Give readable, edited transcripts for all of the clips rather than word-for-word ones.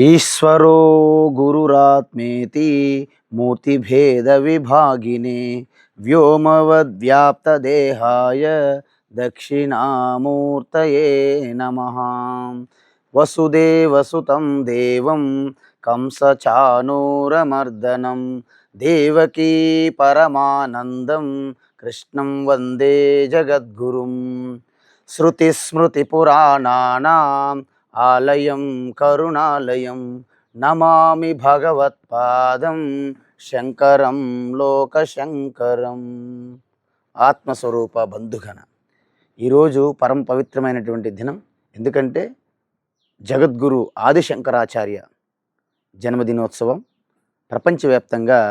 ఈశ్వరో గురురాత్మేతి మూర్తిభేద విభాగినే వ్యోమవద్వ్యాప్తదేహాయ దక్షిణామూర్తయే నమః. వసుదేవసుతం దేవం కంసచానూరమర్దనం దేవకీ పరమానందం కృష్ణం వందే జగద్గురుం. శృతిస్మృతిపురాణానాం ఆలయం కరుణాలయం నమామి భగవత్పాదం శంకరం లోకశంకరం. ఆత్మస్వరూప బంధుగణ, ఈరోజు పరమ పవిత్రమైనటువంటి దినం. ఎందుకంటే జగద్గురు ఆదిశంకరాచార్య జన్మదినోత్సవం. ప్రపంచవ్యాప్తంగా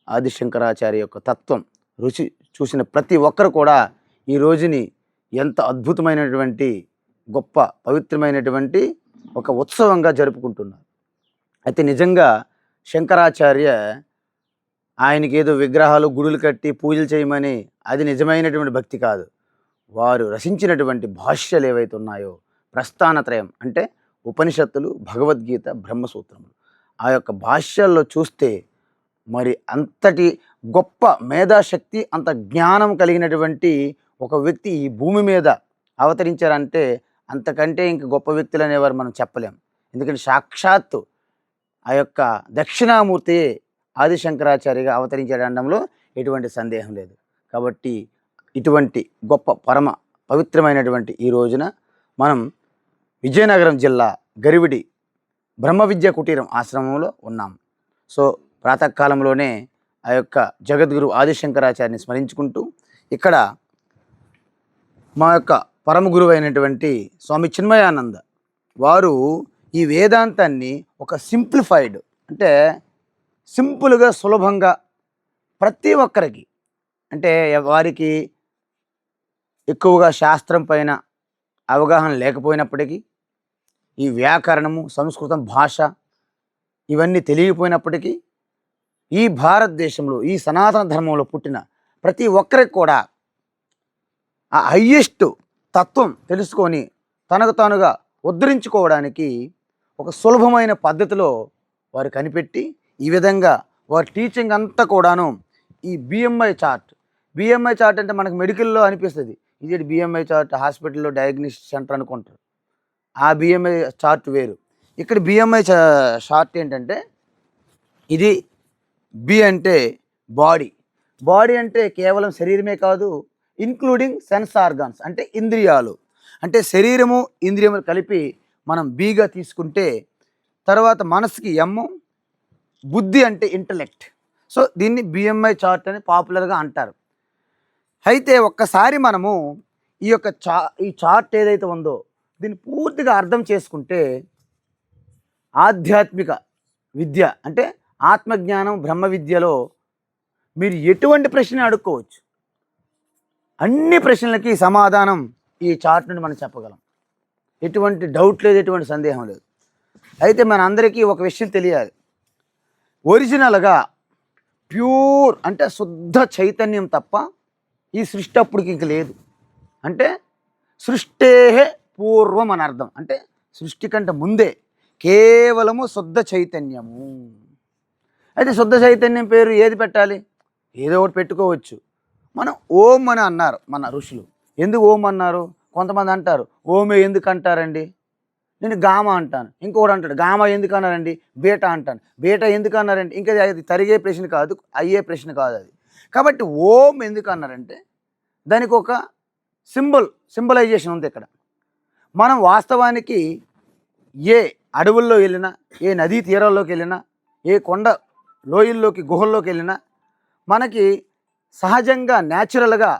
ఆదిశంకరాచార్య యొక్క తత్వం రుచి చూసిన ప్రతి ఒక్కరు కూడా ఈ రోజుని ఎంత అద్భుతమైనటువంటి గొప్ప పవిత్రమైనటువంటి ఒక ఉత్సవంగా జరుపుకుంటున్నారు. అయితే నిజంగా శంకరాచార్య ఆయనకి ఏదో విగ్రహాలు గుడులు కట్టి పూజలు చేయమని అది నిజమైనటువంటి భక్తి కాదు. వారు రచించినటువంటి భాష్యాలు ఏవైతే ఉన్నాయో, ప్రస్థానత్రయం అంటే ఉపనిషత్తులు, భగవద్గీత, బ్రహ్మసూత్రములు, ఆ యొక్క భాష్యాల్లో చూస్తే మరి అంతటి గొప్ప మేధాశక్తి, అంత జ్ఞానం కలిగినటువంటి ఒక వ్యక్తి ఈ భూమి మీద అవతరించారంటే అంతకంటే ఇంక గొప్ప వ్యక్తులు అనేవారు మనం చెప్పలేం. ఎందుకంటే సాక్షాత్తు ఆ యొక్క దక్షిణామూర్తి ఆదిశంకరాచార్యగా అవతరించాడనడంలో ఎటువంటి సందేహం లేదు. కాబట్టి ఇటువంటి గొప్ప పరమ పవిత్రమైనటువంటి ఈ రోజున మనం విజయనగరం జిల్లా గరివిడి బ్రహ్మ విద్యా కుటీరం ఆశ్రమంలో ఉన్నాం. సో ప్రాతకాలంలోనే ఆ యొక్క జగద్గురు ఆదిశంకరాచార్యని స్మరించుకుంటూ ఇక్కడ మా యొక్క పరమ గురువు అయినటువంటి స్వామి చిన్మయానంద వారు ఈ వేదాంతాన్ని ఒక సింప్లిఫైడ్ అంటే సింపుల్గా, సులభంగా ప్రతి ఒక్కరికి, అంటే వారికి ఎక్కువగా శాస్త్రం పైన అవగాహన లేకపోయినప్పటికీ, ఈ వ్యాకరణము, సంస్కృతం భాష ఇవన్నీ తెలియకపోయినప్పటికీ, ఈ భారతదేశంలో ఈ సనాతన ధర్మంలో పుట్టిన ప్రతి ఒక్కరికి కూడా ఆ హయ్యెస్ట్ తత్వం తెలుసుకొని తనకు తానుగా ఉద్ధరించుకోవడానికి ఒక సులభమైన పద్ధతిలో వారు కనిపెట్టి, ఈ విధంగా వారి టీచింగ్ అంతా కూడాను ఈ బిఎంఐ చార్ట్ అంటే మనకు మెడికల్లో అనిపిస్తుంది, ఇది బిఎంఐ చార్ట్ హాస్పిటల్లో డయాగ్నోస్టిక్ సెంటర్ అనుకుంటారు. ఆ బిఎంఐ చార్ట్ వేరు. ఇక్కడ బిఎంఐ చార్ట్ ఏంటంటే, ఇది బి అంటే బాడీ అంటే కేవలం శరీరమే కాదు, ఇంక్లూడింగ్ సెన్స్ ఆర్గాన్స్ అంటే ఇంద్రియాలు, అంటే శరీరము ఇంద్రియములు కలిపి మనం బిగా తీసుకుంటే, తర్వాత మనసుకి ఎమ్, బుద్ధి అంటే ఇంటలెక్ట్. సో దీన్ని బిఎంఐ చార్ట్ అని పాపులర్గా అంటారు. అయితే ఒక్కసారి మనము ఈ యొక్క ఈ చార్ట్ ఏదైతే ఉందో దీన్ని పూర్తిగా అర్థం చేసుకుంటే, ఆధ్యాత్మిక విద్య అంటే ఆత్మజ్ఞానం, బ్రహ్మ విద్యలో మీరు ఎటువంటి ప్రశ్న అడుక్కోవచ్చు. అన్ని ప్రశ్నలకి సమాధానం ఈ చార్ట్ నుండి మనం చెప్పగలం. ఎటువంటి డౌట్ లేదు, ఎటువంటి సందేహం లేదు. అయితే మన అందరికీ ఒక విషయం తెలియాలి. ఒరిజినల్గా ప్యూర్ అంటే శుద్ధ చైతన్యం తప్ప ఈ సృష్టి అప్పటికి ఇంక లేదు. అంటే సృష్టే పూర్వం అని అర్థం. అంటే సృష్టి కంటే ముందే కేవలము శుద్ధ చైతన్యము. అయితే శుద్ధ చైతన్యం పేరు ఏది పెట్టాలి? ఏదో ఒకటి పెట్టుకోవచ్చు. మనం ఓం అని అన్నారు మన ఋషులు. ఎందుకు ఓం అన్నారు? కొంతమంది అంటారు ఓమే ఎందుకు అంటారండి, నేను గామా అంటాను. ఇంకొకటి అంటాడు గామా ఎందుకు అన్నారండి, బీటా అంటాను. బీటా ఎందుకు అన్నారండి, ఇంకా అది తరిగే ప్రశ్న కాదు, అయ్యే ప్రశ్న కాదు అది. కాబట్టి ఓం ఎందుకు అన్నారంటే దానికి ఒక సింబలైజేషన్ ఉంది ఇక్కడ. మనం వాస్తవానికి ఏ అడవుల్లో వెళ్ళినా, ఏ నదీ తీరాల్లోకి వెళ్ళినా, ఏ కొండ లోయల్లోకి గుహల్లోకి వెళ్ళినా మనకి సహజంగా న్యాచురల్గా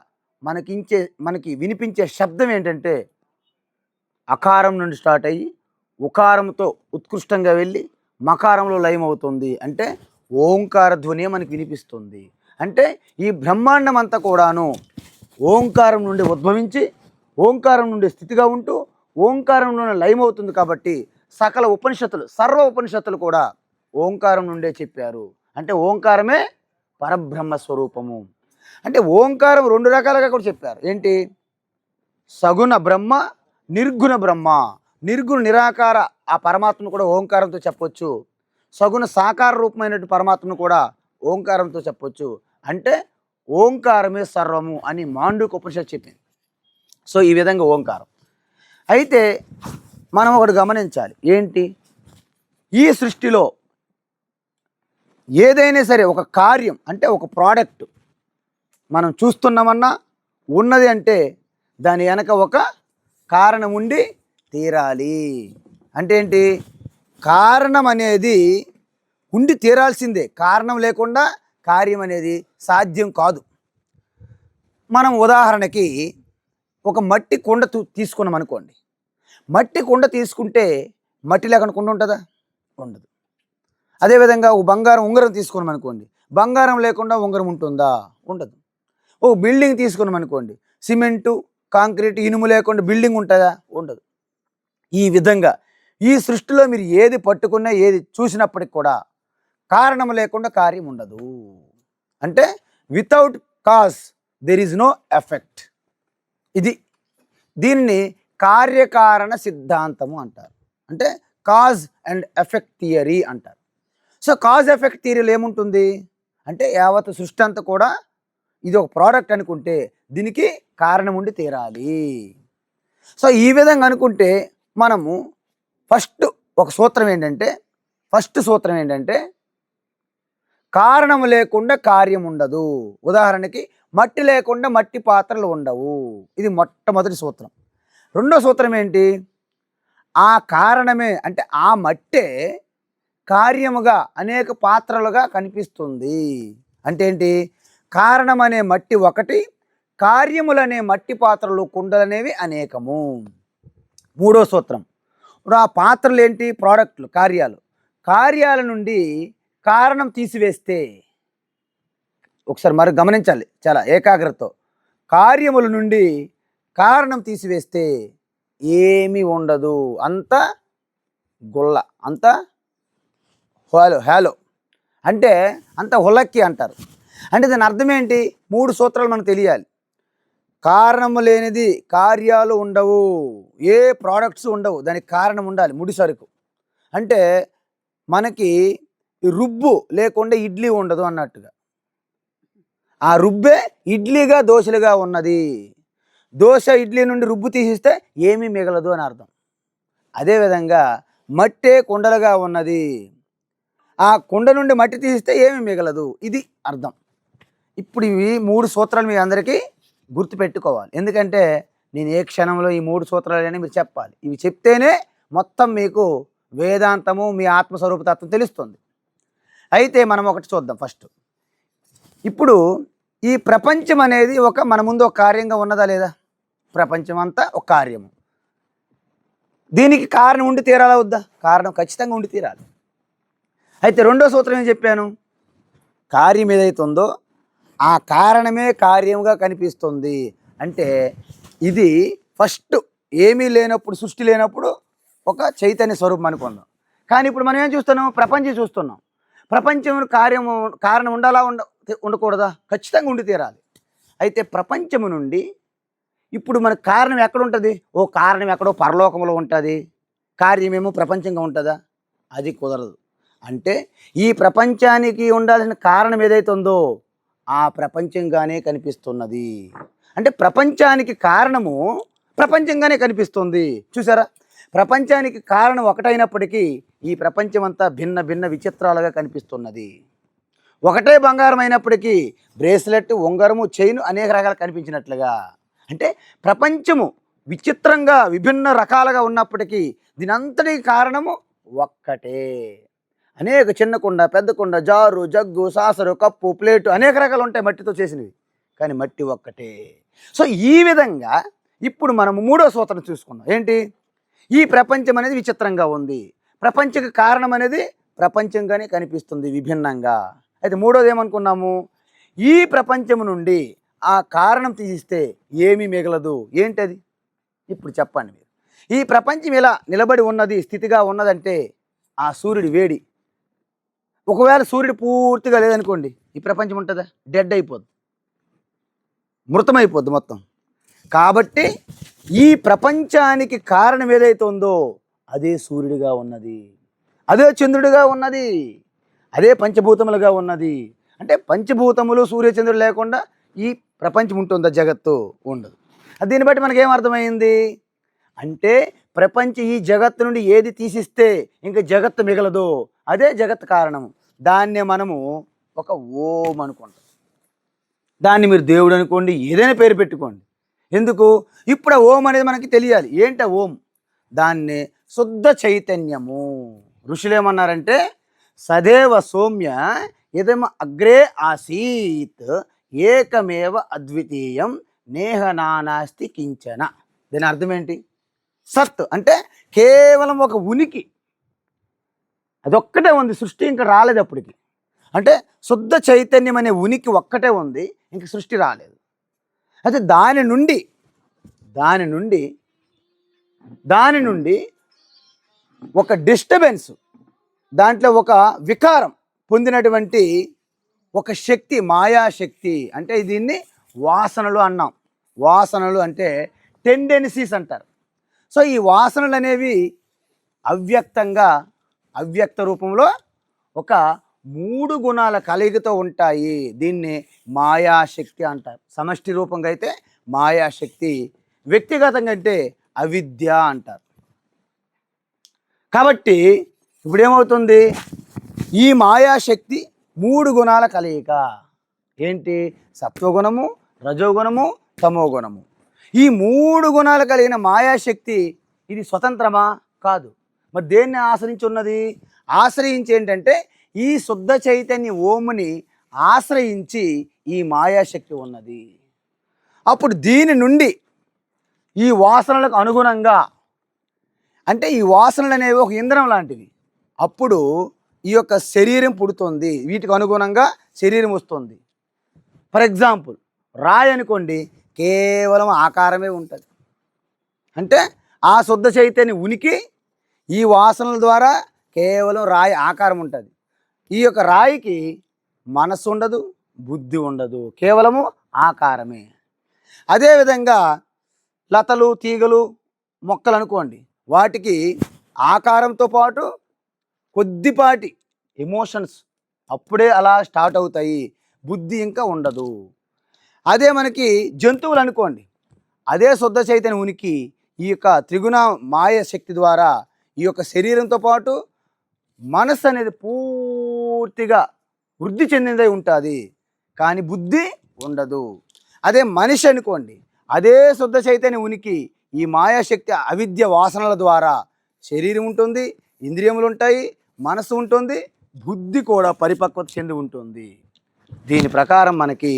మనకి వినిపించే శబ్దం ఏంటంటే అకారం నుండి స్టార్ట్ అయ్యి ఉకారంతో ఉత్కృష్టంగా వెళ్ళి మకారంలో లయమవుతుంది. అంటే ఓంకార ధ్వని మనకి వినిపిస్తుంది. అంటే ఈ బ్రహ్మాండం అంతా కూడాను ఓంకారం నుండి ఉద్భవించి ఓంకారం నుండి స్థితిగా ఉంటూ ఓంకారంలోనే లయమవుతుంది. కాబట్టి సకల ఉపనిషత్తులు, సర్వ ఉపనిషత్తులు కూడా ఓంకారం నుండే చెప్పారు. అంటే ఓంకారమే పరబ్రహ్మ స్వరూపము. అంటే ఓంకారం రెండు రకాలుగా కూడా చెప్పారు. ఏంటి? సగుణ బ్రహ్మ, నిర్గుణ బ్రహ్మ. నిర్గుణ నిరాకార ఆ పరమాత్మను కూడా ఓంకారంతో చెప్పొచ్చు. సగుణ సాకార రూపమైనటువంటి పరమాత్మను కూడా ఓంకారంతో చెప్పొచ్చు. అంటే ఓంకారమే సర్వము అని మాండూక్య ఉపనిషత్తు చెప్పింది. సో ఈ విధంగా ఓంకారం. అయితే మనం ఒకటి గమనించాలి. ఏంటి? ఈ సృష్టిలో ఏదైనా సరే ఒక కార్యం అంటే ఒక ప్రోడక్ట్ మనం చూస్తున్నామన్నా ఉన్నది అంటే దాని వెనక ఒక కారణం ఉండి తీరాలి. అంటే ఏంటి? కారణం అనేది ఉండి తీరాల్సిందే. కారణం లేకుండా కార్యం అనేది సాధ్యం కాదు. మనం ఉదాహరణకి ఒక మట్టి కుండ తీసుకున్నాం అనుకోండి. మట్టి కుండ తీసుకుంటే మట్టి లేకుండా కుండ ఉంటుందా? ఉండదు. అదేవిధంగా ఒక బంగారం ఉంగరం తీసుకున్నాం అనుకోండి. బంగారం లేకుండా ఉంగరం ఉంటుందా? ఉండదు. ఒక బిల్డింగ్ తీసుకున్నాం అనుకోండి. సిమెంటు, కాంక్రీట్, ఇనుము లేకుండా బిల్డింగ్ ఉంటుందా? ఉండదు. ఈ విధంగా ఈ సృష్టిలో మీరు ఏది పట్టుకున్నా ఏది చూసినప్పటికి కూడా కారణం లేకుండా కార్యం ఉండదు. అంటే without cause there is no effect. దీన్ని కార్యకారణ సిద్ధాంతము అంటారు. అంటే కాజ్ అండ్ ఎఫెక్ట్ థియరీ అంటారు. సో కాజ్ ఎఫెక్ట్ థియరీలో ఏముంటుంది అంటే యావత్ సృష్టి అంతా కూడా ఇది ఒక ప్రోడక్ట్ అనుకుంటే దీనికి కారణం ఉండి తీరాలి. సో ఈ విధంగా అనుకుంటే మనము ఫస్ట్ సూత్రం ఏంటంటే కారణం లేకుండా కార్యం ఉండదు. ఉదాహరణకి మట్టి లేకుండా మట్టి పాత్రలు ఉండవు. ఇది మొట్టమొదటి సూత్రం. రెండో సూత్రం ఏంటి? ఆ కారణమే అంటే ఆ మట్టే కార్యముగా అనేక పాత్రలుగా కనిపిస్తుంది. అంటే ఏంటి? కారణం అనే మట్టి ఒకటి, కార్యములనే మట్టి పాత్రలు కుండలనేవి అనేకము. మూడో సూత్రం, ఆ పాత్రలు ఏంటి? ప్రోడక్ట్లు, కార్యాల నుండి కారణం తీసివేస్తే, ఒకసారి మరి గమనించాలి చాలా ఏకాగ్రతతో, కార్యముల నుండి కారణం తీసివేస్తే ఏమీ ఉండదు. అంత గుల్ల, అంత హేలో అంటే అంత హులక్కి అంటారు. అంటే దాని అర్థం ఏంటి? మూడు సూత్రాలు మనకు తెలియాలి. కారణము లేనిది కార్యాలు ఉండవు, ఏ ప్రోడక్ట్స్ ఉండవు, దానికి కారణం ఉండాలి. ముడి సరుకు అంటే మనకి రుబ్బు లేకుండా ఇడ్లీ ఉండదు అన్నట్టుగా, ఆ రుబ్బే ఇడ్లీగా దోశలుగా ఉన్నది. దోశ ఇడ్లీ నుండి రుబ్బు తీసిస్తే ఏమీ మిగలదు అని అర్థం. అదేవిధంగా మట్టే కుండలుగా ఉన్నది, ఆ కుండ నుండి మట్టి తీసిస్తే ఏమీ మిగలదు, ఇది అర్థం. ఇప్పుడు ఇవి మూడు సూత్రాలు మీ అందరికీ గుర్తుపెట్టుకోవాలి. ఎందుకంటే నేను ఏ క్షణంలో ఈ మూడు సూత్రాలని మీరు చెప్పాలి. ఇవి చెప్తేనే మొత్తం మీకు వేదాంతము, మీ ఆత్మస్వరూపతత్వం తెలుస్తుంది. అయితే మనం ఒకటి చూద్దాం ఫస్ట్. ఇప్పుడు ఈ ప్రపంచం అనేది మన ముందు ఒక కార్యంగా ఉన్నదా లేదా? ప్రపంచం అంతా ఒక కార్యము. దీనికి కారణం ఉండి తీరాలా వద్దా? కారణం ఖచ్చితంగా ఉండి తీరాలి. అయితే రెండో సూత్రం ఏం చెప్పాను? కార్యం ఏదైతే ఉందో ఆ కారణమే కార్యముగా కనిపిస్తుంది. అంటే ఇది ఫస్ట్ ఏమీ లేనప్పుడు, సృష్టి లేనప్పుడు ఒక చైతన్య స్వరూపం అనుకుందాం. కానీ ఇప్పుడు మనం ఏం చూస్తున్నాం? ప్రపంచం చూస్తున్నాం. ప్రపంచం కారణం ఉండాలా ఉండకూడదా? ఖచ్చితంగా ఉండి తీరాలి. అయితే ప్రపంచము నుండి ఇప్పుడు మనకు కారణం ఎక్కడ ఉంటుంది? కారణం ఎక్కడో పరలోకంలో ఉంటుంది, కార్యమేమో ప్రపంచంగా ఉంటుందా? అది కుదరదు. అంటే ఈ ప్రపంచానికి ఉండాల్సిన కారణం ఏదైతే ఉందో ఆ ప్రపంచంగానే కనిపిస్తున్నది. అంటే ప్రపంచానికి కారణము ప్రపంచంగానే కనిపిస్తుంది. చూసారా? ప్రపంచానికి కారణం ఒకటైనప్పటికీ ఈ ప్రపంచం అంతా భిన్న భిన్న విచిత్రాలుగా కనిపిస్తున్నది. ఒకటే బంగారం అయినప్పటికీ బ్రేస్లెట్, ఉంగరము, చైను అనేక రకాలు కనిపించినట్లుగా. అంటే ప్రపంచము విచిత్రంగా విభిన్న రకాలుగా ఉన్నప్పటికీ దీనంతటికి కారణము ఒక్కటే. అనేక చిన్న కుండ, పెద్ద కుండ, జారు, జగ్గు, సాసరు, కప్పు, ప్లేటు అనేక రకాలు ఉంటాయి మట్టితో చేసినవి, కానీ మట్టి ఒక్కటే. సో ఈ విధంగా ఇప్పుడు మనము మూడో సూత్రం చూసుకున్నాం. ఏంటి? ఈ ప్రపంచం అనేది విచిత్రంగా ఉంది, ప్రపంచకు కారణం అనేది ప్రపంచంగానే కనిపిస్తుంది విభిన్నంగా. అయితే మూడోది ఏమనుకున్నాము? ఈ ప్రపంచము నుండి ఆ కారణం తీసిస్తే ఏమీ మిగలదు. ఏంటది? ఇప్పుడు చెప్పండి మీరు. ఈ ప్రపంచం ఇలా నిలబడి ఉన్నది, స్థితిగా ఉన్నదంటే ఆ సూర్యుడి వేడి. ఒకవేళ సూర్యుడు పూర్తిగా లేదనుకోండి, ఈ ప్రపంచం ఉంటుందా? డెడ్ అయిపోద్ది, మృతమైపోద్ది మొత్తం. కాబట్టి ఈ ప్రపంచానికి కారణం ఏదైతే ఉందో అదే సూర్యుడిగా ఉన్నది, అదే చంద్రుడిగా ఉన్నది, అదే పంచభూతములుగా ఉన్నది. అంటే పంచభూతములు సూర్యచంద్రుడు లేకుండా ఈ ప్రపంచం ఉంటుందా? జగత్తు ఉండదు. దీన్ని బట్టి మనకేం అర్థమైంది అంటే ఈ జగత్తు నుండి ఏది తీసిస్తే ఇంకా జగత్తు మిగలదో అదే జగత్ కారణము. దాన్నే మనము ఒక ఓం అనుకుంటాం. దాన్ని మీరు దేవుడు అనుకోండి, ఏదైనా పేరు పెట్టుకోండి. ఎందుకు? ఇప్పుడు ఓం అనేది మనకి తెలియాలి. ఏంట ఓం? దాన్ని శుద్ధ చైతన్యము. ఋషులు ఏమన్నారంటే సదేవ సౌమ్య ఇదమ అగ్రే ఆసీత్ ఏకమేవ అద్వితీయం నేహ నానాస్తి కించన. దీని అర్థం ఏంటి? సత్ అంటే కేవలం ఒక ఉనికి, అదొక్కటే ఉంది, సృష్టి ఇంకా రాలేదు అప్పటికి. అంటే శుద్ధ చైతన్యం అనే ఉనికి ఒక్కటే ఉంది, ఇంక సృష్టి రాలేదు. అయితే దాని నుండి ఒక డిస్టర్బెన్స్, దాంట్లో ఒక వికారం పొందినటువంటి ఒక శక్తి, మాయాశక్తి. అంటే దీన్ని వాసనలు అన్నాం. వాసనలు అంటే టెండెన్సీస్ అంటారు. సో ఈ వాసనలు అనేవి అవ్యక్త రూపంలో ఒక 3 గుణాల కలయికతో ఉంటాయి. దీన్ని మాయాశక్తి అంటారు. సమష్టి రూపంగా అయితే మాయాశక్తి, వ్యక్తిగతంగా అంటే అవిద్య అంటారు. కాబట్టి ఇప్పుడు ఏమవుతుంది? ఈ మాయాశక్తి 3 గుణాల కలయిక. ఏంటి? సత్వగుణము, రజోగుణము, తమోగుణము. ఈ 3 గుణాలు కలిగిన మాయాశక్తి ఇది స్వతంత్రమా? కాదు. మరి దేన్ని ఆశ్రయించి ఉన్నది? ఆశ్రయించి ఏంటంటే ఈ శుద్ధ చైతన్య ఓముని ఆశ్రయించి ఈ మాయాశక్తి ఉన్నది. అప్పుడు దీని నుండి ఈ వాసనలకు అనుగుణంగా, అంటే ఈ వాసనలు అనేవి ఒక ఇంధనం లాంటివి. అప్పుడు ఈ యొక్క శరీరం పుడుతుంది, వీటికి అనుగుణంగా శరీరం వస్తుంది. ఫర్ ఎగ్జాంపుల్ రాయి అనుకోండి, కేవలం ఆకారమే ఉంటుంది. అంటే ఆ శుద్ధ చైతన్య ఉనికి ఈ వాసనల ద్వారా కేవలం రాయి ఆకారం ఉంటుంది. ఈ యొక్క రాయికి మనస్సు ఉండదు, బుద్ధి ఉండదు, కేవలము ఆకారమే. అదేవిధంగా లతలు, తీగలు, మొక్కలు అనుకోండి, వాటికి ఆకారంతో పాటు కొద్దిపాటి ఎమోషన్స్ అప్పుడే అలా స్టార్ట్ అవుతాయి, బుద్ధి ఇంకా ఉండదు. అదే మనకి జంతువులు అనుకోండి, అదే శుద్ధ చైతన్య ఉనికి ఈ యొక్క త్రిగుణ మాయ శక్తి ద్వారా ఈ యొక్క శరీరంతో పాటు మనస్సు అనేది పూర్తిగా వృద్ధి చెందినదై ఉంటుంది, కానీ బుద్ధి ఉండదు. అదే మనిషి అనుకోండి, అదే శుద్ధ చైతన్య ఉనికి ఈ మాయాశక్తి అవిద్య వాసనల ద్వారా శరీరం ఉంటుంది, ఇంద్రియములు ఉంటాయి, మనసు ఉంటుంది, బుద్ధి కూడా పరిపక్వత చెంది ఉంటుంది. దీని ప్రకారం మనకి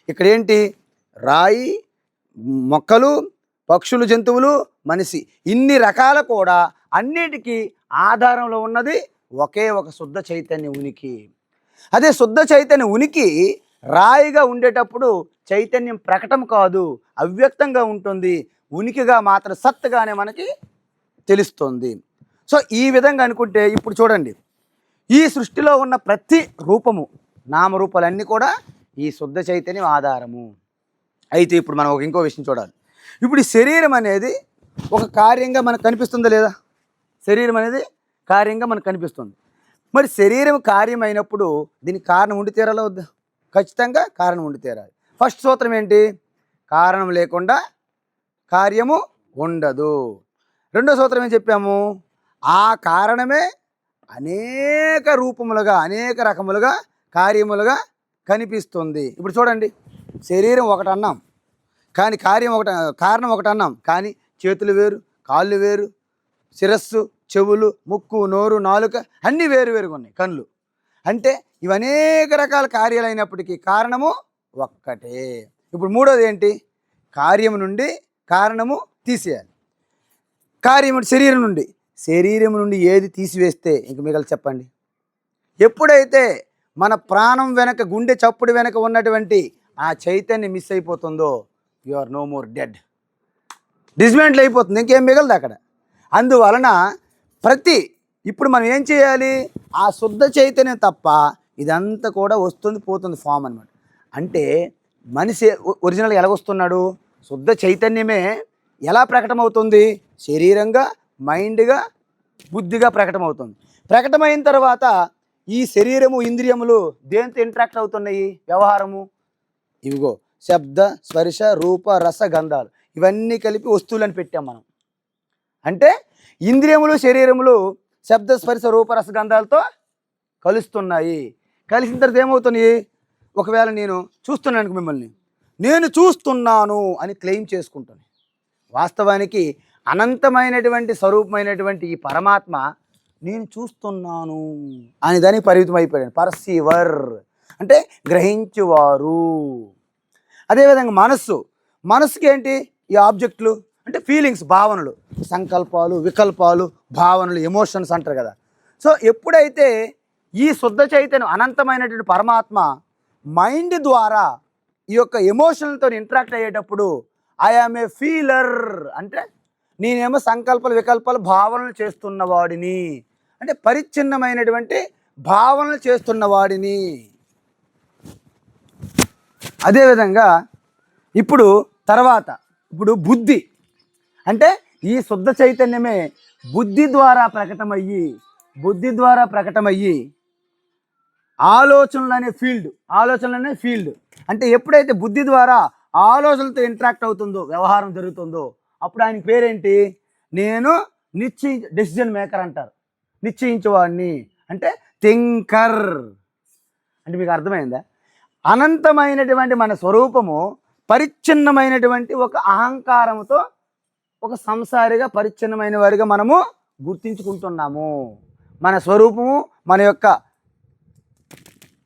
ఇక్కడ ఏంటి? రాయి, మొక్కలు, పక్షులు, జంతువులు, మనిషి, ఇన్ని రకాల కూడా అన్నిటికీ ఆధారంలో ఉన్నది ఒకే ఒక శుద్ధ చైతన్య ఉనికి. అదే శుద్ధ చైతన్య ఉనికి రాయిగా ఉండేటప్పుడు చైతన్యం ప్రకటన కాదు, అవ్యక్తంగా ఉంటుంది, ఉనికిగా మాత్రం సత్తుగానే మనకి తెలుస్తుంది. సో ఈ విధంగా అనుకుంటే ఇప్పుడు చూడండి, ఈ సృష్టిలో ఉన్న ప్రతి రూపము, నామరూపాలన్నీ కూడా ఈ శుద్ధ చైతన్యం ఆధారము. అయితే ఇప్పుడు మనం ఇంకో విషయం చూడాలి. ఇప్పుడు ఈ శరీరం అనేది ఒక కార్యంగా మనకు కనిపిస్తుందా లేదా? శరీరం అనేది కార్యంగా మనకు కనిపిస్తుంది. మరి శరీరం కార్యం అయినప్పుడు దీనికి కారణం ఉండి తీరాలా వద్దా? ఖచ్చితంగా కారణం ఉండి తీరాలి. ఫస్ట్ సూత్రం ఏంటి? కారణం లేకుండా కార్యము ఉండదు. రెండో సూత్రం ఏం చెప్పాము? ఆ కారణమే అనేక రూపములుగా, అనేక రకములుగా, కార్యములుగా కనిపిస్తుంది. ఇప్పుడు చూడండి, శరీరం ఒకటి అన్నాం కానీ కారణం ఒకటి అన్నాం కానీ చేతులు వేరు, కాళ్ళు వేరు, శిరస్సు, చెవులు, ముక్కు, నోరు, నాలుక అన్నీ వేరువేరుగా ఉన్నాయి, కళ్ళు. అంటే ఇవి అనేక రకాల కార్యాలు అయినప్పటికీ కారణము ఒక్కటే. ఇప్పుడు మూడోది ఏంటి? కార్యము నుండి కారణము తీసేయాలి. శరీరం నుండి ఏది తీసివేస్తే ఇంక మిగలు చెప్పండి. ఎప్పుడైతే మన ప్రాణం వెనక, గుండె చప్పుడు వెనక ఉన్నటువంటి ఆ చైతన్యం మిస్ అయిపోతుందో you are no more dead, dismantle అయిపోతుంది, ఇంకేం మిగలదు అక్కడ. అందువలన ఇప్పుడు మనం ఏం చేయాలి? ఆ శుద్ధ చైతన్యం తప్ప ఇదంతా కూడా వస్తుంది పోతుంది ఫామ్ అనమాట. అంటే మనిషి ఒరిజినల్ ఎలాగొస్తున్నాడు? శుద్ధ చైతన్యమే ఎలా ప్రకటమవుతుంది? శరీరంగా, మైండ్గా, బుద్ధిగా ప్రకటమవుతుంది. ప్రకటమైన తర్వాత ఈ శరీరము, ఇంద్రియములు దేంతో ఇంటరాక్ట్ అవుతున్నాయి? వ్యవహారము ఇవిగో శబ్ద, స్పర్శ, రూప, రస, గంధాలు ఇవన్నీ కలిపి వస్తువులను పెట్టాం మనం. అంటే ఇంద్రియములు, శరీరములు శబ్ద, స్పర్శ, రూప, రస, గంధాలతో కలుస్తున్నాయి. కలిసిన తర్వాత ఏమవుతున్నాయి? ఒకవేళ నేను చూస్తున్నాను మిమ్మల్ని, నేను చూస్తున్నాను అని క్లెయిమ్ చేసుకుంటాను. వాస్తవానికి అనంతమైనటువంటి స్వరూపమైనటువంటి ఈ పరమాత్మ నేను చూస్తున్నాను అని దానికి పరిమితం అయిపోయాడు. పర్సీవర్ అంటే గ్రహించువారు. అదేవిధంగా మనస్సుకి ఏంటి? ఈ ఆబ్జెక్టులు అంటే ఫీలింగ్స్, భావనలు, సంకల్పాలు, వికల్పాలు, భావనలు, ఎమోషన్స్ అంటారు కదా. సో ఎప్పుడైతే ఈ శుద్ధ చైతన్యం అనంతమైనటువంటి పరమాత్మ మైండ్ ద్వారా ఈ యొక్క ఎమోషన్లతో ఇంటరాక్ట్ అయ్యేటప్పుడు ఐ ఆమ్ ఏ ఫీలర్ అంటే నేనేమో సంకల్పాలు, వికల్పాలు, భావనలు చేస్తున్న వాడిని, అంటే పరిచ్ఛిన్నమైనటువంటి భావనలు చేస్తున్న వాడిని. అదేవిధంగా ఇప్పుడు బుద్ధి అంటే ఈ శుద్ధ చైతన్యమే బుద్ధి ద్వారా ప్రకటమయ్యి ఆలోచనలు అనే ఫీల్డ్ అంటే ఎప్పుడైతే బుద్ధి ద్వారా ఆలోచనలతో ఇంటరాక్ట్ అవుతుందో, వ్యవహారం జరుగుతుందో, అప్పుడు ఆయనకి పేరేంటి? నేను డెసిజన్ మేకర్ అంటారు. నిశ్చయించేవాడిని అంటే థింకర్. అంటే మీకు అర్థమైందా? అనంతమైనటువంటి మన స్వరూపము పరిచ్ఛిన్నమైనటువంటి ఒక అహంకారంతో ఒక సంసారిగా, పరిచ్ఛిన్నమైన వారిగా మనము గుర్తించుకుంటున్నాము. మన స్వరూపము, మన యొక్క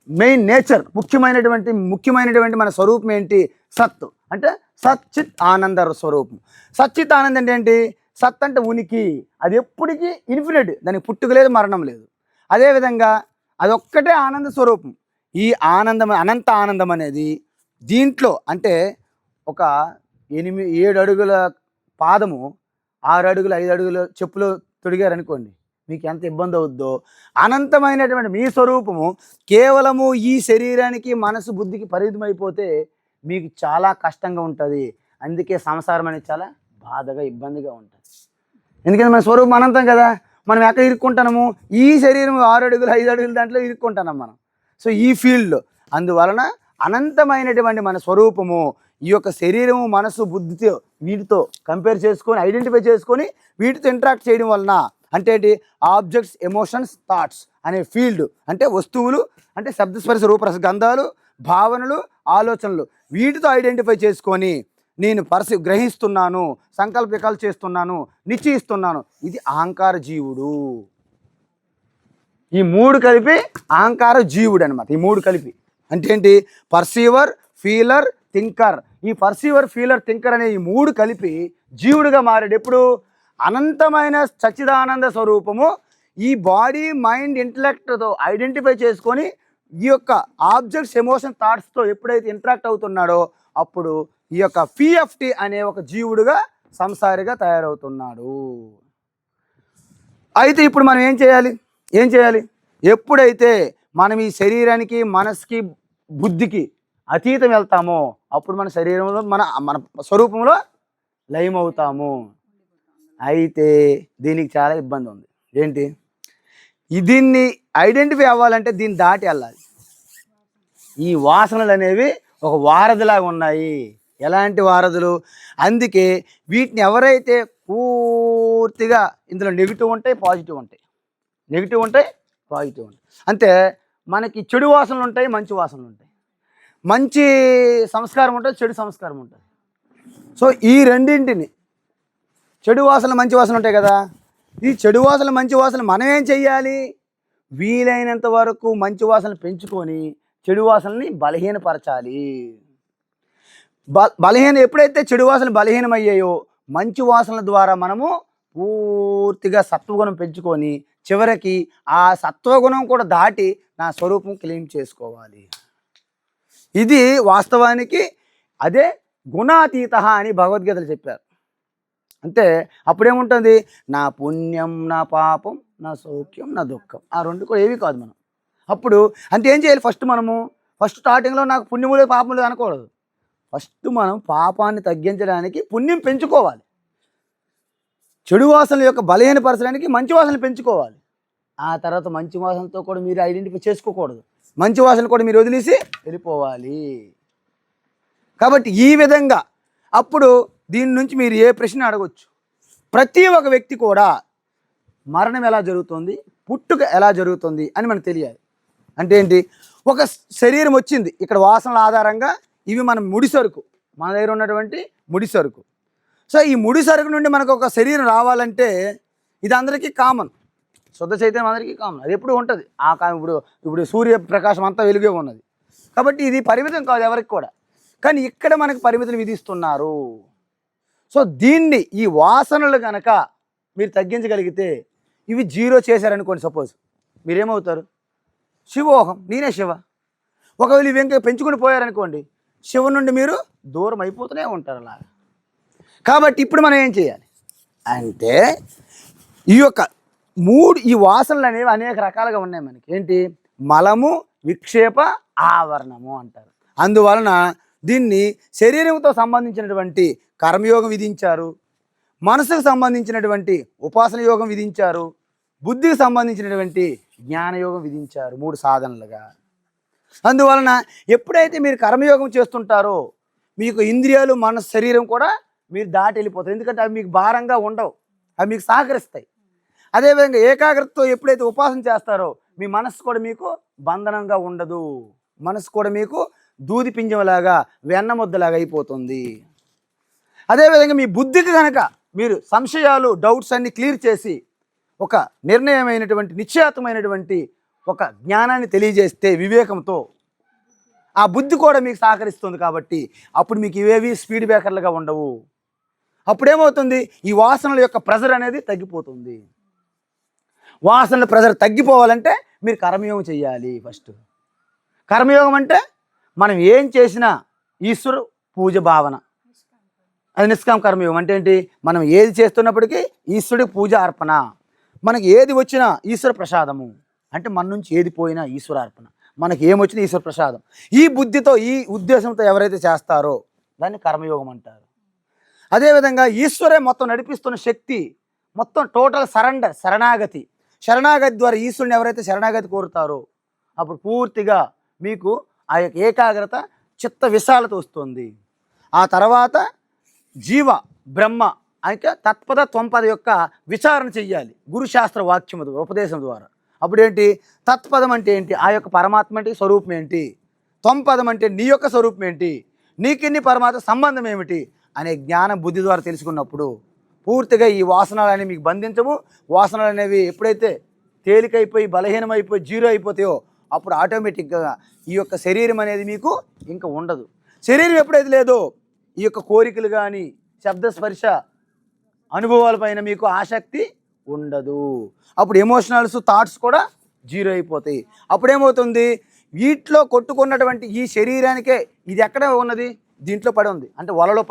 మెయిన్ నేచర్, ముఖ్యమైనటువంటి మన స్వరూపం ఏంటి? సత్ అంటే సచ్చిత్ ఆనంద స్వరూపం. సచ్చిత్ ఆనందం అంటే ఏంటి? సత్ అంటే ఉనికి, అది ఎప్పటికీ ఇన్ఫినిట్, దానికి పుట్టుక లేదు, మరణం లేదు. అదేవిధంగా అదొక్కటే ఆనంద స్వరూపం. ఈ ఆనందం, అనంత ఆనందం అనేది దీంట్లో అంటే ఒక 7 అడుగుల పాదము, 6 అడుగులు, 5 అడుగుల చెప్పులు తొడిగారనుకోండి, మీకు ఎంత ఇబ్బంది అవుద్దో. అనంతమైనటువంటి మీ స్వరూపము కేవలము ఈ శరీరానికి, మనసు, బుద్ధికి పరిమితమైపోతే మీకు చాలా కష్టంగా ఉంటుంది. అందుకే సంసారం అనేది చాలా బాధగా, ఇబ్బందిగా ఉంటుంది. ఎందుకంటే మన స్వరూపం అనంతం కదా. మనం ఎక్కడ ఇరుక్కుంటున్నాము? ఈ శరీరం 6 అడుగులు, 5 అడుగులు దాంట్లో ఇరుక్కుంటున్నాం మనం. సో ఈ ఫీల్డ్లో అందువలన అనంతమైనటువంటి మన స్వరూపము ఈ యొక్క శరీరము, మనసు, బుద్ధితో వీటితో కంపేర్ చేసుకొని, ఐడెంటిఫై చేసుకొని వీటితో ఇంటరాక్ట్ చేయడం వలన అంటే ఏంటి? ఆబ్జెక్ట్స్, ఎమోషన్స్, థాట్స్ అనే ఫీల్డ్ అంటే వస్తువులు అంటే శబ్దస్పర్శ, రూపరస, గంధాలు, భావనలు, ఆలోచనలు వీటితో ఐడెంటిఫై చేసుకొని నేను గ్రహిస్తున్నాను, సంకల్పకాలు చేస్తున్నాను, నిశ్చయిస్తున్నాను. ఇది అహంకార జీవుడు. ఈ 3 కలిపి అహంకార జీవుడు అనమాట. ఈ 3 కలిపి అంటే ఏంటి? Perceiver, ఫీలర్, thinker. ఈ పర్సీవర్, ఫీలర్, థింకర్ అనే ఈ 3 కలిపి జీవుడుగా మారాడు. ఎప్పుడు? అనంతమైన సచ్చిదానంద స్వరూపము ఈ బాడీ, మైండ్, ఇంటలెక్ట్తో ఐడెంటిఫై చేసుకొని ఈ యొక్క ఆబ్జెక్ట్స్, ఎమోషన్, థాట్స్తో ఎప్పుడైతే ఇంటరాక్ట్ అవుతున్నాడో అప్పుడు ఈ యొక్క పిఎఫ్టి అనే ఒక జీవుడుగా, సంసారిగా తయారవుతున్నాడు. అయితే ఇప్పుడు మనం ఏం చేయాలి? ఎప్పుడైతే మనం ఈ శరీరానికి, మనసుకి, బుద్ధికి అతీతం వెళ్తామో అప్పుడు మన శరీరంలో, మన స్వరూపంలో లయమవుతాము. అయితే దీనికి చాలా ఇబ్బంది ఉంది. ఏంటి? దీన్ని ఐడెంటిఫై అవ్వాలంటే దీన్ని దాటి వెళ్ళాలి. ఈ వాసనలు అనేవి ఒక వారధిలాగా ఉన్నాయి. ఎలాంటి వారధులు? అందుకే వీటిని ఎవరైతే పూర్తిగా ఇందులో నెగిటివ్ ఉంటాయి, పాజిటివ్ ఉంటాయి, అంటే మనకి చెడు వాసనలు ఉంటాయి, మంచి వాసనలు ఉంటాయి. మంచి సంస్కారం ఉంటుంది, చెడు సంస్కారం ఉంటుంది. సో ఈ రెండింటిని, చెడు వాసనలు, మంచి వాసనలు ఉంటాయి కదా. ఈ చెడు వాసనలు, మంచి వాసనలు మనం ఏం చెయ్యాలి? వీలైనంత వరకు మంచి వాసనలు పెంచుకొని చెడు వాసనల్ని బలహీనపరచాలి. ఎప్పుడైతే చెడు వాసనలు బలహీనమయ్యాయో మంచి వాసనల ద్వారా మనము పూర్తిగా సత్వగుణం పెంచుకొని చివరికి ఆ సత్వగుణం కూడా దాటి నా స్వరూపం క్లెయిమ్ చేసుకోవాలి. ఇది వాస్తవానికి అదే గుణాతీత అని భగవద్గీతలు చెప్పారు. అంటే అప్పుడేముంటుంది? నా పుణ్యం, నా పాపం, నా సౌఖ్యం, నా దుఃఖం, ఆ 2 కూడా ఏవి కాదు మనం. అప్పుడు అంటే ఏం చేయాలి? ఫస్ట్ స్టార్టింగ్లో నాకు పుణ్యము లేదు, పాపం లేదు అనకూడదు. ఫస్ట్ మనం పాపాన్ని తగ్గించడానికి పుణ్యం పెంచుకోవాలి. చెడు వాసనల యొక్క బలహీనపరచడానికి మంచి వాసనలు పెంచుకోవాలి. ఆ తర్వాత మంచి వాసనతో కూడా మీరు ఐడెంటిఫై చేసుకోకూడదు. మంచి వాసన కూడా మీరు వదిలేసి వెళ్ళిపోవాలి. కాబట్టి ఈ విధంగా అప్పుడు దీని నుంచి మీరు ఏ ప్రశ్న అడగొచ్చు. ప్రతి ఒక్క వ్యక్తి కూడా మరణం ఎలా జరుగుతుంది, పుట్టుక ఎలా జరుగుతుంది అని మనకు తెలియాలి. అంటే ఏంటి, ఒక శరీరం వచ్చింది, ఇక్కడ వాసనల ఆధారంగా ఇవి మన ముడి సరుకు, మన దగ్గర ఉన్నటువంటి ముడి సరుకు. సో ఈ ముడి సరుకు నుండి మనకు ఒక శరీరం రావాలంటే ఇది అందరికీ కామన్, శుద్ధ చైతన్యం అందరికీ కామన్, అది ఎప్పుడు ఉంటుంది. ఇప్పుడు సూర్యప్రకాశం అంతా వెలుగే ఉన్నది కాబట్టి ఇది పరిమితం కాదు ఎవరికి కూడా. కానీ ఇక్కడ మనకు పరిమితులు విధిస్తున్నారు. సో దీన్ని ఈ వాసనలు కనుక మీరు తగ్గించగలిగితే, ఇవి జీరో చేశారనుకోండి, సపోజ్ మీరేమవుతారు, శివోహం, నేనే శివ. ఒకవేళ ఇవి ఇంకా పెంచుకుని పోయారనుకోండి, శివ నుండి మీరు దూరం అయిపోతూనే ఉంటారు అలా. కాబట్టి ఇప్పుడు మనం ఏం చేయాలి అంటే, ఈ యొక్క ఈ వాసనలు అనేవి అనేక రకాలుగా ఉన్నాయి మనకి. ఏంటి, మలము, విక్షేప, ఆవరణము అంటారు. అందువలన దీన్ని శరీరంతో సంబంధించినటువంటి కర్మయోగం విధించారు, మనసుకు సంబంధించినటువంటి ఉపాసన యోగం విధించారు, బుద్ధికి సంబంధించినటువంటి జ్ఞానయోగం విధించారు, 3 సాధనలుగా. అందువలన ఎప్పుడైతే మీరు కర్మయోగం చేస్తుంటారో మీకు ఇంద్రియాలు, మనసు, శరీరం కూడా మీరు దాటి వెళ్ళిపోతారు. ఎందుకంటే అవి మీకు భారంగా ఉండవు, అవి మీకు సహకరిస్తాయి. అదేవిధంగా ఏకాగ్రతతో ఎప్పుడైతే ఉపాసన చేస్తారో మీ మనసు కూడా మీకు బంధనంగా ఉండదు, మనసు కూడా మీకు దూది పింజంలాగా, వెన్న ముద్దలాగా అయిపోతుంది. అదేవిధంగా మీ బుద్ధికి కనుక మీరు సంశయాలు, డౌట్స్ అన్ని క్లియర్ చేసి ఒక నిర్ణయమైనటువంటి, నిశ్చయాత్మకమైనటువంటి ఒక జ్ఞానాన్ని తెలియజేస్తే వివేకంతో, ఆ బుద్ధి కూడా మీకు సహకరిస్తుంది. కాబట్టి అప్పుడు మీకు ఇవేవి స్పీడ్ బ్రేకర్లుగా ఉండవు. అప్పుడేమవుతుంది, ఈ వాసనల యొక్క ప్రెజర్ అనేది తగ్గిపోతుంది. వాసనల ప్రెజర్ తగ్గిపోవాలంటే మీరు కర్మయోగం చేయాలి. ఫస్ట్ కర్మయోగం అంటే మనం ఏం చేసినా ఈశ్వరు పూజ భావన, అది నిష్కామ కర్మయోగం. అంటే ఏంటి, మనం ఏది చేస్తున్నప్పటికీ ఈశ్వరుడికి పూజ అర్పణ, మనకి ఏది వచ్చినా ఈశ్వర ప్రసాదము. అంటే మన నుంచి ఏది పోయినా ఈశ్వర అర్పణ, మనకి ఏమొచ్చినా ఈశ్వర ప్రసాదం. ఈ బుద్ధితో, ఈ ఉద్దేశంతో ఎవరైతే చేస్తారో దాన్ని కర్మయోగం అంటారు. అదేవిధంగా ఈశ్వరే మొత్తం నడిపిస్తున్న శక్తి, మొత్తం టోటల్ సరెండర్, శరణాగతి ద్వారా ఈశ్వరుని ఎవరైతే శరణాగతి కోరుతారో అప్పుడు పూర్తిగా మీకు ఆ యొక్క ఏకాగ్రత, చిత్త విశాలత వస్తుంది. ఆ తర్వాత జీవ బ్రహ్మ అయితే తత్పద త్వంపద యొక్క విచారణ చెయ్యాలి గురుశాస్త్ర వాక్యము ద్వారా, ఉపదేశం ద్వారా. అప్పుడేంటి, తత్పదం అంటే ఏంటి, ఆ యొక్క పరమాత్మ అంటే స్వరూపం ఏంటి, త్వంపదం అంటే నీ యొక్క స్వరూపం ఏంటి, నీకిన్ని పరమాత్మ సంబంధం ఏమిటి అనే జ్ఞానం బుద్ధి ద్వారా తెలుసుకున్నప్పుడు పూర్తిగా ఈ వాసనలు అనేవి మీకు బంధించవు. వాసనలు అనేవి ఎప్పుడైతే తేలికైపోయి, బలహీనమైపోయి, జీరో అయిపోతాయో అప్పుడు ఆటోమేటిక్గా ఈ యొక్క శరీరం అనేది మీకు ఇంకా ఉండదు. శరీరం ఎప్పుడైతే లేదో ఈ యొక్క కోరికలు కానీ, శబ్దస్పర్శ అనుభవాలపైన మీకు ఆసక్తి ఉండదు. అప్పుడు ఎమోషనల్స్, థాట్స్ కూడా జీరో అయిపోతాయి. అప్పుడేమవుతుంది, వీటిలో కొట్టుకున్నటువంటి ఈ శరీరానికే ఇది ఎక్కడ ఉన్నది, దీంట్లో పడి ఉంది. అంటే వలలో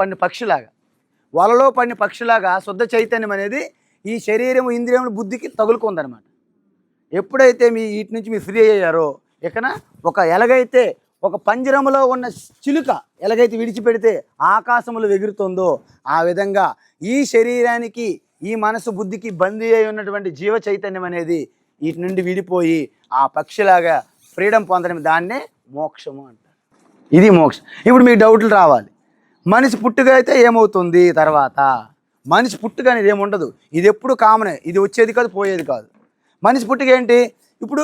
పడిన పక్షిలాగా శుద్ధ చైతన్యం అనేది ఈ శరీరము, ఇంద్రియములు, బుద్ధికి తగులుకుందనమాట. ఎప్పుడైతే వీటి నుంచి మీరు ఫ్రీ అయ్యారో, ఇకన ఎలాగైతే ఒక పంజరములో ఉన్న చిలుక ఎలాగైతే విడిచిపెడితే ఆకాశములు ఎగురుతుందో ఆ విధంగా ఈ శరీరానికి, ఈ మనసు, బుద్ధికి బందీ అయి ఉన్నటువంటి జీవ చైతన్యం అనేది వీటి నుండి విడిపోయి ఆ పక్షిలాగా ఫ్రీడమ్ పొందడం, దాన్నే మోక్షము అంటారు. ఇది మోక్షం. ఇప్పుడు మీకు డౌట్లు రావాలి, మనిషి పుట్టుక అయితే ఏమవుతుంది, తర్వాత మనిషి పుట్టుక అనేది ఏముండదు, ఇది ఎప్పుడు కామనే, ఇది వచ్చేది కాదు, పోయేది కాదు. మనిషి పుట్టుక ఏంటి, ఇప్పుడు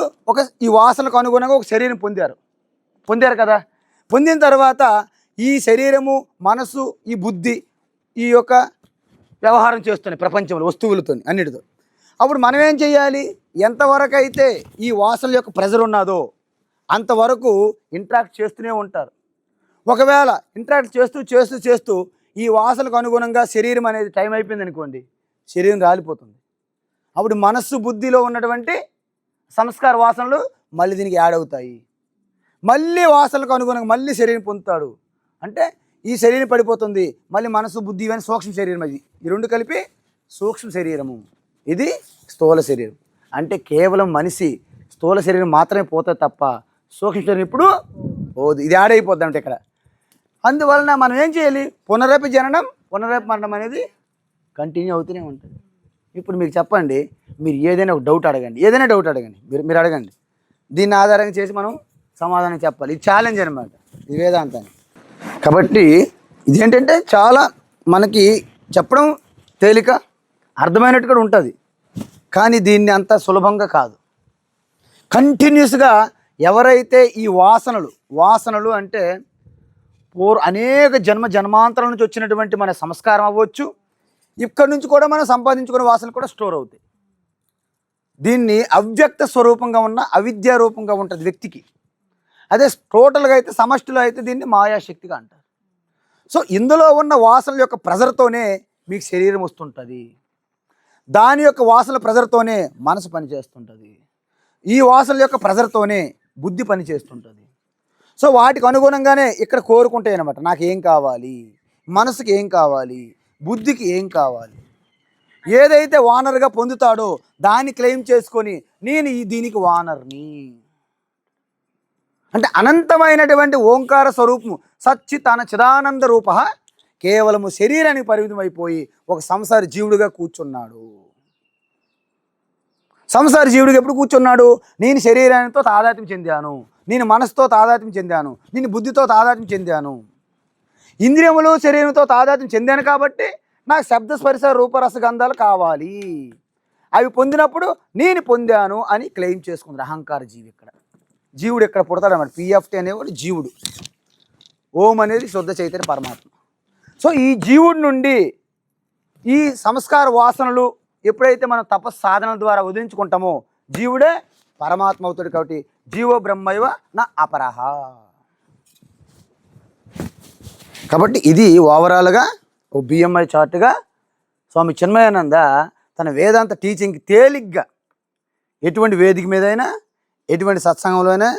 ఈ వాసనకు అనుగుణంగా ఒక శరీరం పొందారు కదా. పొందిన తర్వాత ఈ శరీరము, మనసు, ఈ బుద్ధి ఈ యొక్క వ్యవహారం చేస్తున్నాయి ప్రపంచంలో, వస్తువులతో, అన్నిటితో. అప్పుడు మనం ఏం చేయాలి, ఎంతవరకు అయితే ఈ వాసనల యొక్క ప్రెజర్ ఉన్నదో అంతవరకు ఇంటరాక్ట్ చేస్తూనే ఉంటారు. ఒకవేళ ఇంటరాక్ట్ చేస్తూ ఈ వాసనకు అనుగుణంగా శరీరం అనేది టైం అయిపోయింది అనుకోండి, శరీరం రాలిపోతుంది. అప్పుడు మనస్సు, బుద్ధిలో ఉన్నటువంటి సంస్కార వాసనలు మళ్ళీ దీనికి యాడ్ అవుతాయి. మళ్ళీ వాసనలకు అనుగుణంగా మళ్ళీ శరీరం పొందుతాడు. అంటే ఈ శరీరం పడిపోతుంది, మళ్ళీ మనసు, బుద్ధి ఇవన్నీ సూక్ష్మ శరీరం. అది ఈ రెండు కలిపి సూక్ష్మ శరీరము, ఇది స్థూల శరీరం. అంటే కేవలం మనిషి స్థూల శరీరం మాత్రమే పోతుంది తప్ప సూక్ష్మ శరీరం ఇప్పుడు పోదు. ఇది యాడ్ అయిపోద్ది అంటే ఇక్కడ అందువలన మనం ఏం చేయాలి? పునరపి జననం పునరపి మరణం అనేది కంటిన్యూ అవుతూనే ఉంటుంది. ఇప్పుడు మీకు చెప్పండి, మీరు ఏదైనా ఒక డౌట్ అడగండి, ఏదైనా డౌట్ అడగండి, మీరు అడగండి, దీన్ని ఆధారంగా చేసి మనం సమాధానం చెప్పాలి. ఇది ఛాలెంజ్ అనమాట, ఇది వేదాంతాన్ని. కాబట్టి ఇదేంటంటే చాలా మనకి చెప్పడం తేలిక, అర్థమైనట్టు కూడా ఉంటుంది, కానీ దీన్ని అంత సులభంగా కాదు. కంటిన్యూస్గా ఎవరైతే ఈ వాసనలు అంటే అనేక జన్మాంతరాల నుంచి వచ్చినటువంటి మన సంస్కారం అవ్వచ్చు, ఇక్కడ నుంచి కూడా మనం సంపాదించుకునే వాసనలు కూడా స్టోర్ అవుతాయి. దీన్ని అవ్యక్త స్వరూపంగా ఉన్న అవిద్యా రూపంగా ఉంటుంది వ్యక్తికి. అదే టోటల్గా అయితే సమష్టిలో అయితే దీన్ని మాయాశక్తిగా అంటారు. సో ఇందులో ఉన్న వాసనల యొక్క ప్రెజర్తోనే మీకు శరీరం వస్తుంటుంది, దాని యొక్క వాసనల ప్రెజర్తోనే మనసు పనిచేస్తుంటుంది, ఈ వాసనల యొక్క ప్రెజర్తోనే బుద్ధి పనిచేస్తుంటుంది. సో వాటికి అనుగుణంగానే ఇక్కడ కోరుకుంటాయి అన్నమాట. నాకు ఏం కావాలి, మనసుకి ఏం కావాలి, బుద్ధికి ఏం కావాలి. ఏదైతే వానర్గా పొందుతాడో దాన్ని క్లెయిమ్ చేసుకొని నేను దీనికి వానర్ని అంటే అనంతమైనటువంటి ఓంకార స్వరూపము సచ్చితన చిదానంద రూప కేవలము శరీరానికి పరిమితమైపోయి ఒక సంసార జీవుడిగా కూర్చున్నాడు. సంసార జీవుడికి ఎప్పుడు కూర్చున్నాడు? నేను శరీరానితో తాదాత్మ్యం చెందాను, నేను మనసుతో తాదాత్మ్యం చెందాను, నేను బుద్ధితో తాదాత్మ్యం చెందాను, ఇంద్రియములు శరీరంతో తాదాత్మ్యం చెందాను కాబట్టి నాకు శబ్ద స్పర్శ రూపరస గంధాలు కావాలి. అవి పొందినప్పుడు నేను పొందాను అని క్లెయిమ్ చేసుకుంది అహంకార జీవి. ఇక్కడ జీవుడు ఎక్కడ పుడతాడు అన్నమాట. పిఎఫ్టీ అనేవాడు జీవుడు, ఓం అనేది శుద్ధ చైతన్య పరమాత్మ. సో ఈ జీవుడి నుండి ఈ సంస్కార వాసనలు ఎప్పుడైతే మనం తపస్సు సాధనల ద్వారా వదిలించుకుంటామో జీవుడే పరమాత్మ అవుతాడు. కాబట్టి జీవో బ్రహ్మైవ నా అపరహ. కాబట్టి ఇది ఓవరాల్గా ఓ బిఎంఐ చార్ట్గా స్వామి చిన్మయానంద తన వేదాంత టీచింగ్కి తేలిగ్గా ఎటువంటి వేదిక మీదైనా ఎటువంటి సత్సంగంలో అయినా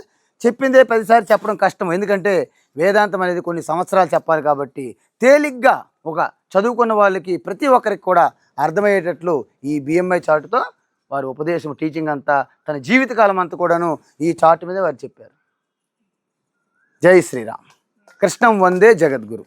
చెప్పిందే 10 సార్లు చెప్పడం కష్టం. ఎందుకంటే వేదాంతం అనేది కొన్ని సంవత్సరాలు చెప్పాలి కాబట్టి తేలిగ్గా ఒక చదువుకున్న వాళ్ళకి ప్రతి ఒక్కరికి కూడా అర్థమయ్యేటట్లు ఈ బిఎంఐ చార్టుతో వారి ఉపదేశం టీచింగ్ అంతా తన జీవితకాలం అంతా కూడాను ఈ చార్ట్ మీద వారు చెప్పారు. జై శ్రీరామ్. కృష్ణం వందే జగద్గురు.